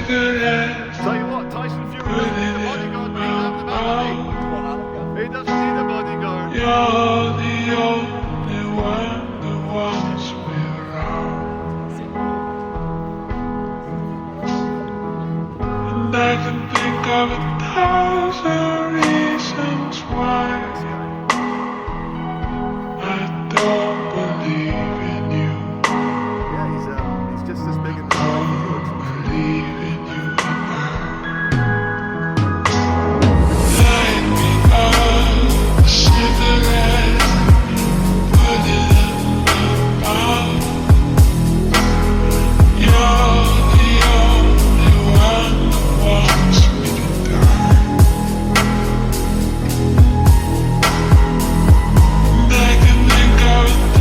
cigarette. Tell you what, Tyson Fury doesn't need a bodyguard. He can have the back. He doesn't need a bodyguard. You're the only one that wants me around. And I can think of 1,000 reasons why I don't believe in you. Yeah, he's just as big in the Believe in you and light me up a cigarette, put it in my mouth. You're the only one that wants me to die. And I can think of 1,000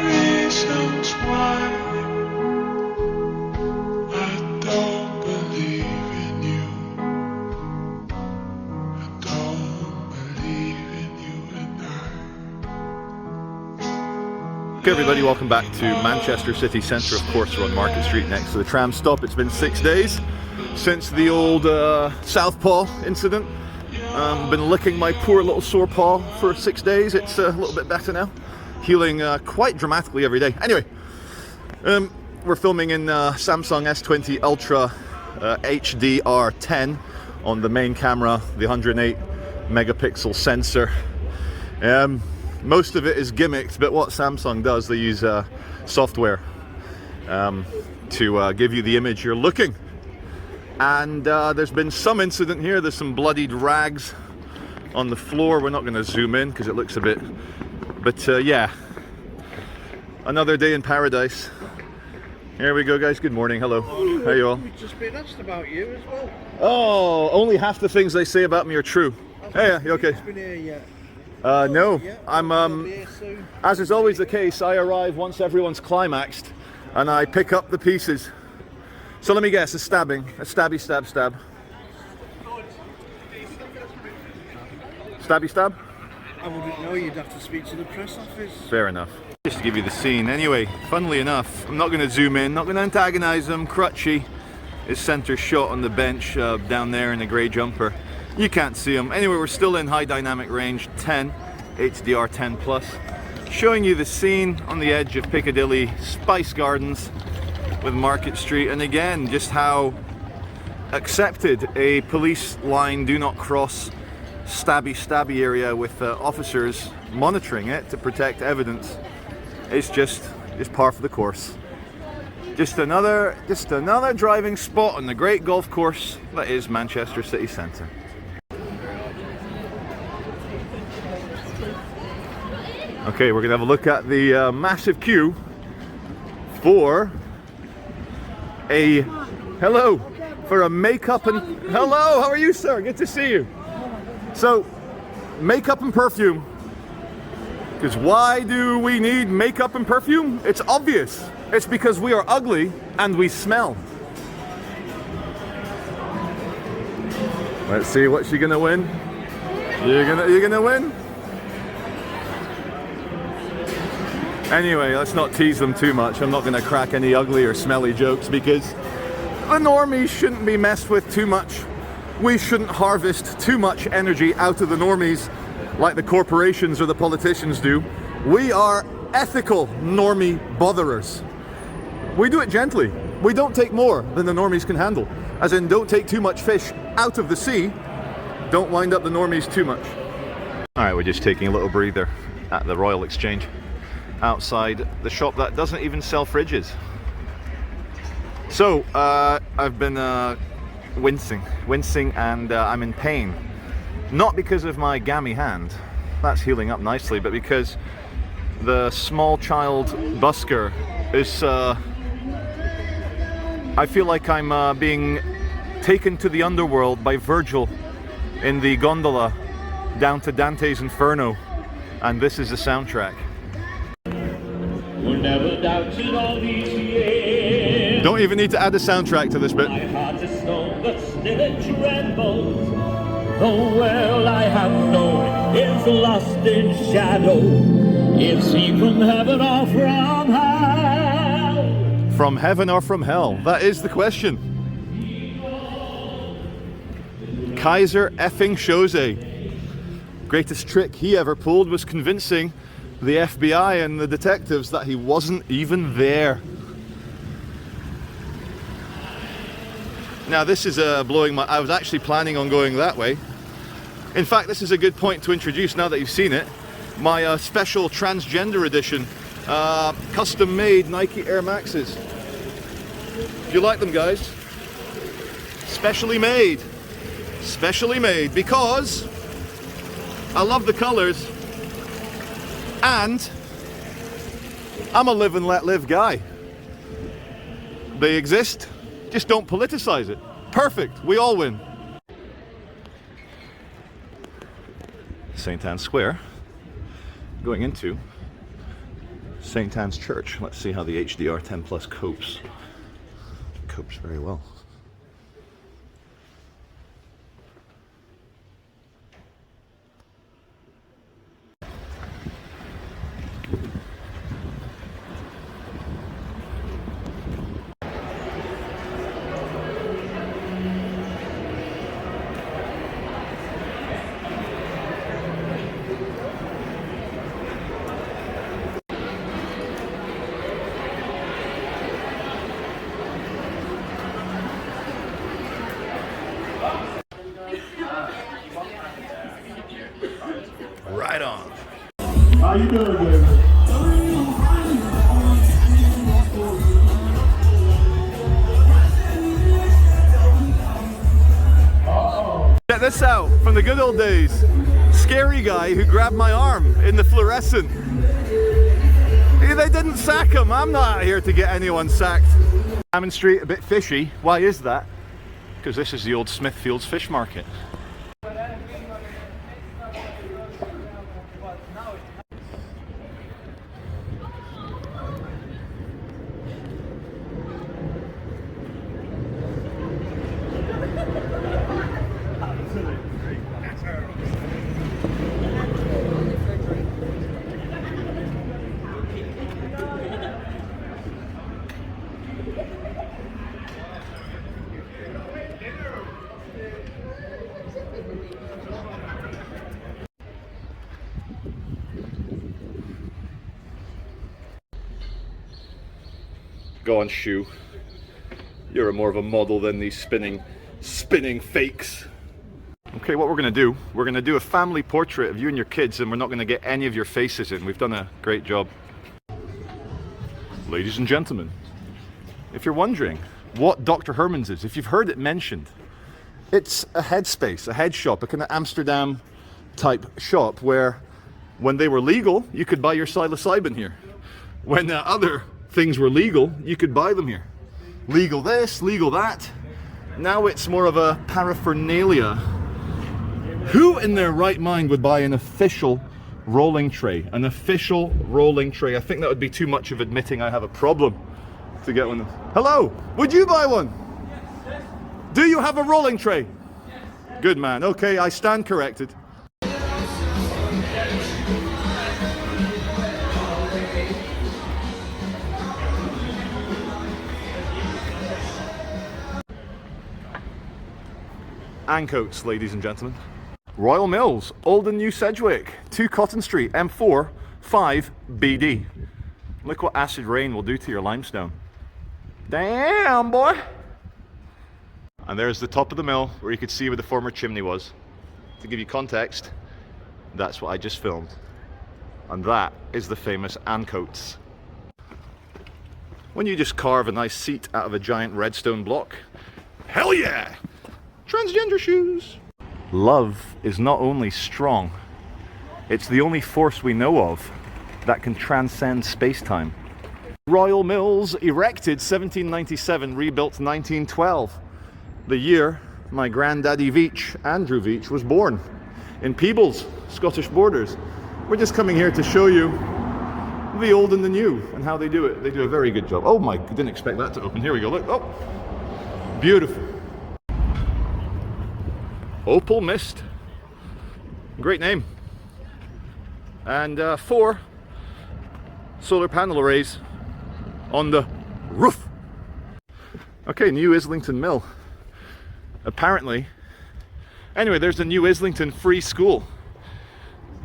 reasons why I don't believe in you. Okay everybody, welcome back to Manchester city centre. Of course, we're on Market Street next to the tram stop. It's been 6 days since the old Southpaw incident. Been licking my poor little sore paw for 6 days. It's a little bit better now, healing quite dramatically every day. Anyway, we're filming in Samsung S20 Ultra HDR10 on the main camera, the 108 megapixel sensor. Most of it is gimmicked, but what Samsung does, they use software to give you the image you're looking. And there's been some incident here. There's some bloodied rags on the floor. We're not going to zoom in because it looks a bit, but yeah, another day in paradise. Here we go, guys. Good morning. Hello. How are you all? We've just been asked about you as well. Oh, only half the things they say about me are true. Hey, yeah, you okay? Been here yet? No, Yeah, I'm we'll be here soon. as is always the case, I arrive once everyone's climaxed and I pick up the pieces. So let me guess, a stabbing, a stabby stab stab. Stabby stab? I wouldn't know, you'd have to speak to the press office. Fair enough. Just to give you the scene. Anyway, funnily enough, I'm not going to zoom in, not going to antagonize him. Crutchy is center shot on the bench down there in the grey jumper. You can't see him. Anyway, we're still in high dynamic range 10, HDR 10 plus, showing you the scene on the edge of Piccadilly Spice Gardens with Market Street, and again, just how accepted a police line do not cross stabby area with officers monitoring it to protect evidence. It's just par for the course. Just another driving spot on the great golf course that is Manchester city centre. Okay, we're gonna have a look at the massive queue for a makeup and hello. How are you, sir? Good to see you. So, makeup and perfume. Because why do we need makeup and perfume? It's obvious. It's because we are ugly and we smell. Let's see, what's she gonna win? You're gonna win? Anyway, let's not tease them too much. I'm not gonna crack any ugly or smelly jokes because the normies shouldn't be messed with too much. We shouldn't harvest too much energy out of the normies like the corporations or the politicians do. We are ethical normie botherers. We do it gently. We don't take more than the normies can handle. As in, don't take too much fish out of the sea. Don't wind up the normies too much. All right, we're just taking a little breather at the Royal Exchange outside the shop that doesn't even sell fridges. So, I've been wincing and I'm in pain. Not because of my gammy hand, that's healing up nicely, but because the small child busker is, I feel like I'm being taken to the underworld by Virgil in the gondola down to Dante's Inferno, and this is the soundtrack. Don't even need to add a soundtrack to this bit. My heart is stone, but still it trembles. The world I have known is lost in shadow. Is he from heaven or from hell? From heaven or from hell? That is the question. Kaiser effing Chose. Greatest trick he ever pulled was convincing the FBI and the detectives that he wasn't even there. Now this is blowing my... I was actually planning on going that way. In fact, this is a good point to introduce now that you've seen it. My special transgender edition, custom made Nike Air Maxes. Do you like them, guys? Specially made. Specially made because I love the colors and I'm a live and let live guy. They exist, just don't politicize it. Perfect, we all win. St. Anne's Square, going into St. Anne's Church. Let's see how the HDR 10 Plus copes. Copes very well. Right on. How you doing, baby? Check this out from the good old days. Scary guy who grabbed my arm in the fluorescent. They didn't sack him. I'm not out here to get anyone sacked. Salmon Street, a bit fishy. Why is that? Because this is the old Smithfields Fish Market. Go on, Shoe. You're more of a model than these spinning fakes. Okay, what we're gonna do a family portrait of you and your kids, and we're not gonna get any of your faces in. We've done a great job. Ladies and gentlemen, if you're wondering what Dr. Herman's is, if you've heard it mentioned, it's a headspace, a head shop, a kind of Amsterdam type shop where when they were legal, you could buy your psilocybin here. When other things were legal, you could buy them here. Legal this, legal that. Now it's more of a paraphernalia. Who in their right mind would buy an official rolling tray? An official rolling tray. I think that would be too much of admitting I have a problem to get one. Hello, would you buy one? Do you have a rolling tray? Good man. Okay, I stand corrected. Ancoats, ladies and gentlemen. Royal Mills, Old and New Sedgwick, 2 Cotton Street, M4, 5 BD. Look what acid rain will do to your limestone. Damn, boy! And there's the top of the mill where you could see where the former chimney was. To give you context, that's what I just filmed. And that is the famous Ancoats. When you just carve a nice seat out of a giant redstone block, hell yeah! Transgender shoes! Love is not only strong, it's the only force we know of that can transcend space-time. Royal Mills, erected 1797, rebuilt 1912. The year my granddaddy Veach, Andrew Veach, was born in Peebles, Scottish Borders. We're just coming here to show you the old and the new and how they do it. They do a very good job. Oh my, didn't expect that to open. Here we go, look, oh, beautiful. Opal Mist, great name. And 4 solar panel arrays on the roof. Okay, New Islington Mill. Apparently, anyway, there's the New Islington Free School.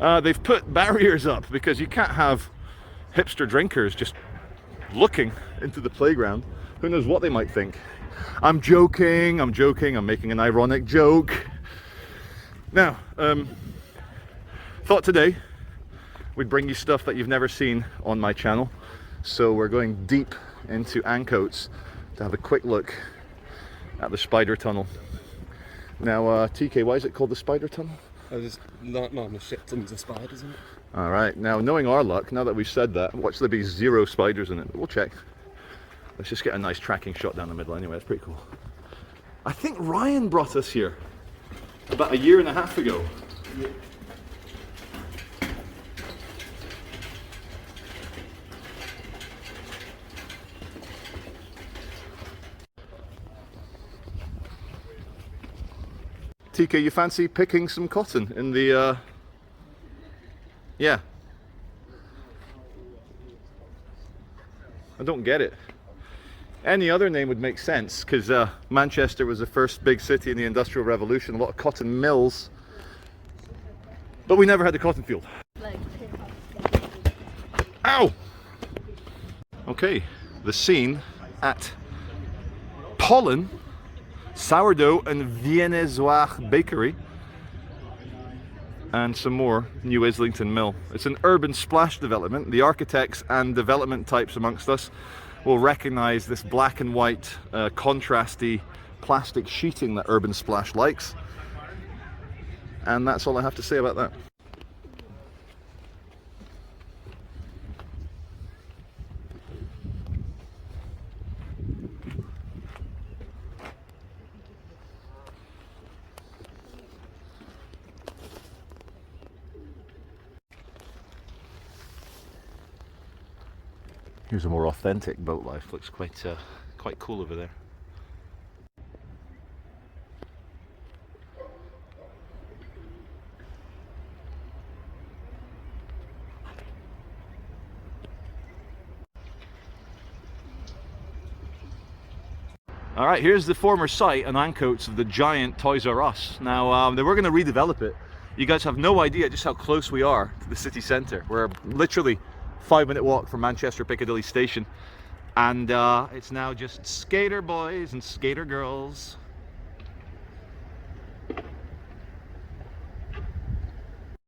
They've put barriers up because you can't have hipster drinkers just looking into the playground. Who knows what they might think. I'm joking, I'm making an ironic joke. Now, thought today we'd bring you stuff that you've never seen on my channel. So we're going deep into Ancoats to have a quick look at the spider tunnel. Now, TK, why is it called the spider tunnel? There's not normal shit tons of spiders in it. All right, now knowing our luck, now that we've said that, watch there be 0 spiders in it. We'll check. Let's just get a nice tracking shot down the middle anyway, that's pretty cool. I think Ryan brought us here about 1.5 years ago. Yeah. TK, you fancy picking some cotton in the, yeah. I don't get it. Any other name would make sense, because Manchester was the first big city in the Industrial Revolution, a lot of cotton mills, but we never had the cotton field. Ow! Okay, the scene at Pollen Sourdough and Viennoiserie Bakery, and some more New Islington Mill. It's an urban splash development. The architects and development types amongst us will recognize this black and white contrasty plastic sheeting that Urban Splash likes. And that's all I have to say about that. Here's a more authentic boat life. Looks quite cool over there. All right, here's the former site on Ancoats of the giant Toys R Us. Now, they were going to redevelop it. You guys have no idea just how close we are to the city centre. We're literally 5-minute walk from Manchester Piccadilly Station, and it's now just skater boys and skater girls.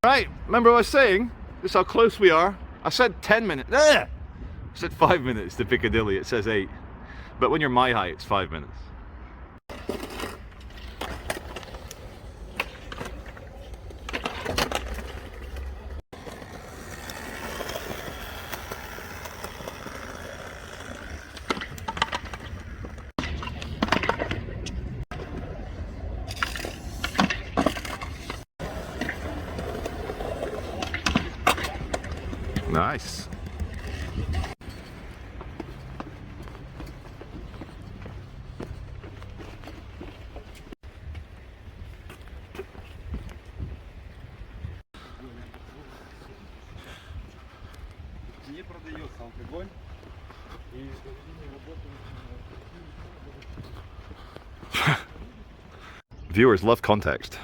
Right, remember what I was saying? This is how close we are. I said 10 minutes. I said 5 minutes to Piccadilly. It says 8. But when you're my height, it's 5 minutes. Nice. не продается алкоголь. И Viewers love context.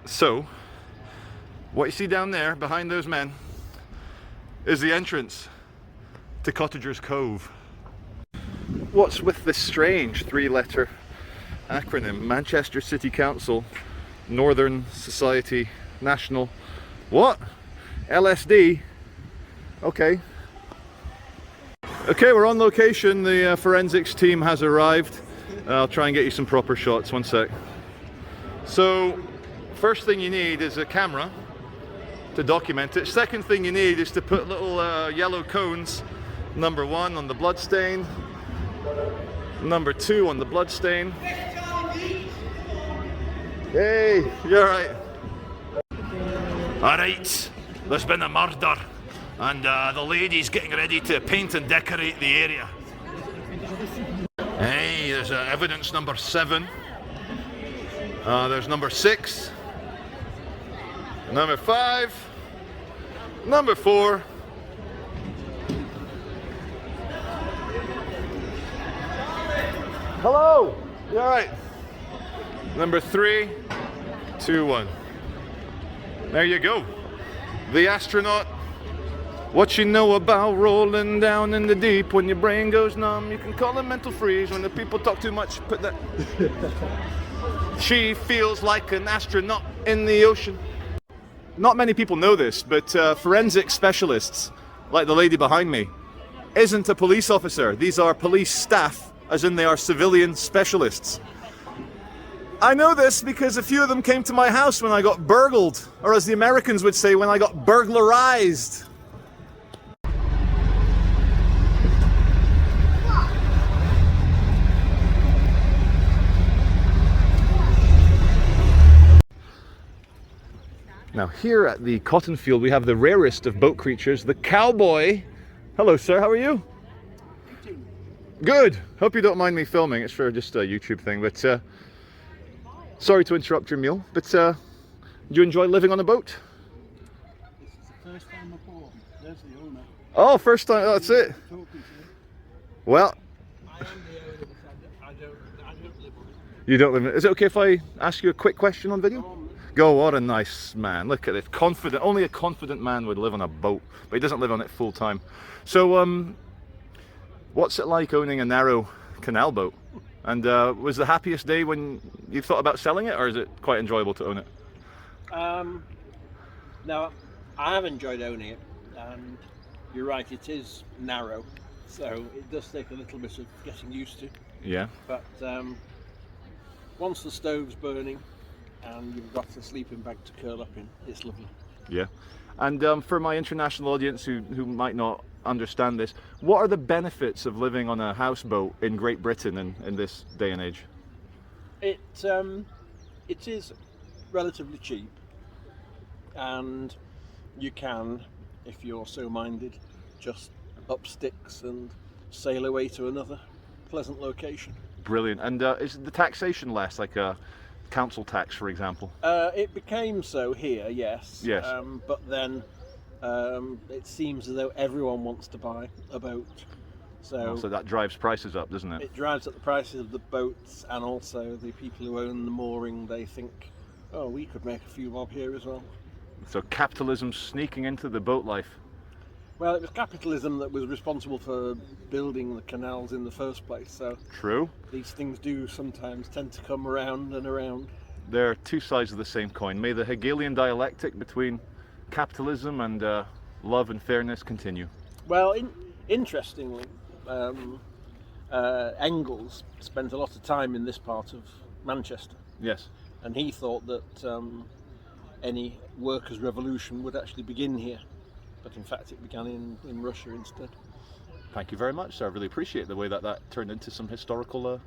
So, what you see down there behind those men is the entrance to Cottagers Cove. What's with this strange three-letter acronym? Manchester City Council, Northern Society, National, what? LSD? Okay. Okay, we're on location. The forensics team has arrived. I'll try and get you some proper shots, one sec. So, first thing you need is a camera to document it. Second thing you need is to put little yellow cones, number 1 on the bloodstain, number 2 on the bloodstain. Hey, you're right. Alright, there's been a murder and the lady's getting ready to paint and decorate the area. Hey, there's evidence number 7. There's number 6. Number 5. Number 4. Hello, you alright? Number 3, 2, 1. There you go. The astronaut. What you know about rolling down in the deep when your brain goes numb? You can call it mental freeze. When the people talk too much, put that. She feels like an astronaut in the ocean. Not many people know this, but forensic specialists, like the lady behind me, isn't a police officer. These are police staff, as in they are civilian specialists. I know this because a few of them came to my house when I got burgled, or as the Americans would say, when I got burglarized. Now here at the cotton field we have the rarest of boat creatures, the cowboy. Hello sir, how are you? Good. Hope you don't mind me filming. It's for just a YouTube thing, but sorry to interrupt your meal, but do you enjoy living on a boat? This is the first time I bought. There's the owner. Oh, first time, that's it. Talking to you. Well, I am the owner, but I don't live on it. you don't live in. Is it okay if I ask you a quick question on video? Go, what a nice man. Look at it. Confident. Only a confident man would live on a boat, but he doesn't live on it full time. So, what's it like owning a narrow canal boat? And was the happiest day when you thought about selling it, or is it quite enjoyable to own it? Now, I have enjoyed owning it, and you're right, it is narrow, so it does take a little bit of getting used to. Yeah. But once the stove's burning and you've got a sleeping bag to curl up in, it's lovely. Yeah. And for my international audience who might not understand this, what are the benefits of living on a houseboat in Great Britain in this day and age? It is relatively cheap, and you can, if you're so minded, just up sticks and sail away to another pleasant location. Brilliant. And is the taxation less, like a council tax, for example? It became so here, yes. Yes. But then it seems as though everyone wants to buy a boat. So that drives prices up, doesn't it? It drives up the prices of the boats, and also the people who own the mooring, they think, oh, we could make a few bob here as well. So capitalism's sneaking into the boat life. Well, it was capitalism that was responsible for building the canals in the first place, so True. these things do sometimes tend to come around and around. They're two sides of the same coin. May the Hegelian dialectic between capitalism and love and fairness continue. Well, interestingly, Engels spent a lot of time in this part of Manchester, Yes. and he thought that any workers' revolution would actually begin here, but in fact it began in Russia instead. Thank you very much, sir. I really appreciate the way that turned into some historical